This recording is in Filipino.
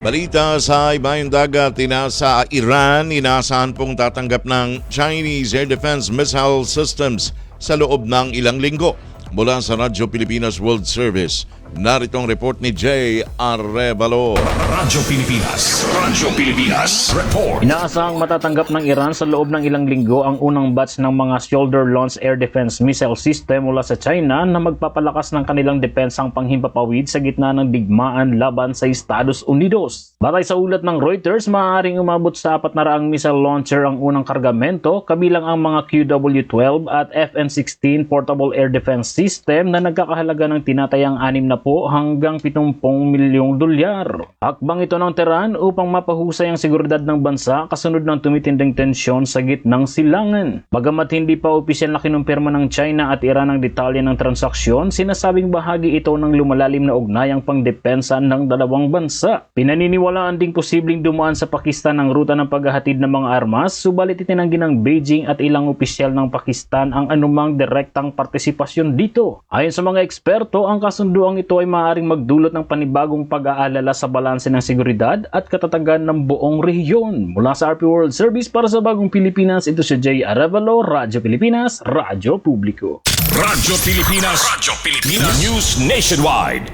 Balita sa ibayong dagat, sa Iran, inaasahan pong tatanggap ng Chinese Air Defense Missile Systems sa loob ng ilang linggo. Mula sa Radyo Pilipinas World Service, narito ang report ni Jay Arevalo. Radyo Pilipinas report. Inaasahang matatanggap ng Iran sa loob ng ilang linggo ang unang batch ng mga shoulder-launched air defense missile system mula sa China na magpapalakas ng kanilang depensang panghimpapawid sa gitna ng digmaan laban sa Estados Unidos. Batay sa ulat ng Reuters, maaaring umabot sa 400 missile launcher ang unang kargamento, kabilang ang mga QW-12 at FN-16 portable air defense system na nagkakahalaga ng tinatayang 60 hanggang 70 milyong dolyar. Hakbang ito ng Tehran upang mapahusay ang seguridad ng bansa kasunod ng tumitinding tensyon sa gitnang silangan. Bagamat hindi pa opisyal na kinumpirma ng China at Iran ang detalye ng transaksyon, sinasabing bahagi ito ng lumalalim na ugnayang pangdepensa ng dalawang bansa. Pinaniniwalaan ding posibleng dumaan sa Pakistan ang ruta ng paghahatid ng mga armas, subalit itinanggi ng Beijing at ilang opisyal ng Pakistan ang anumang direktang partisipasyon dito. Ayon sa mga eksperto, ang kasunduang ito ay maaaring magdulot ng panibagong pag-aalala sa balanse ng seguridad at katatagan ng buong rehiyon. Mula sa RP World Service para sa Bagong Pilipinas, ito si Jay Arevalo, Radyo Pilipinas, Radyo Publiko. Radyo Pilipinas News Nationwide.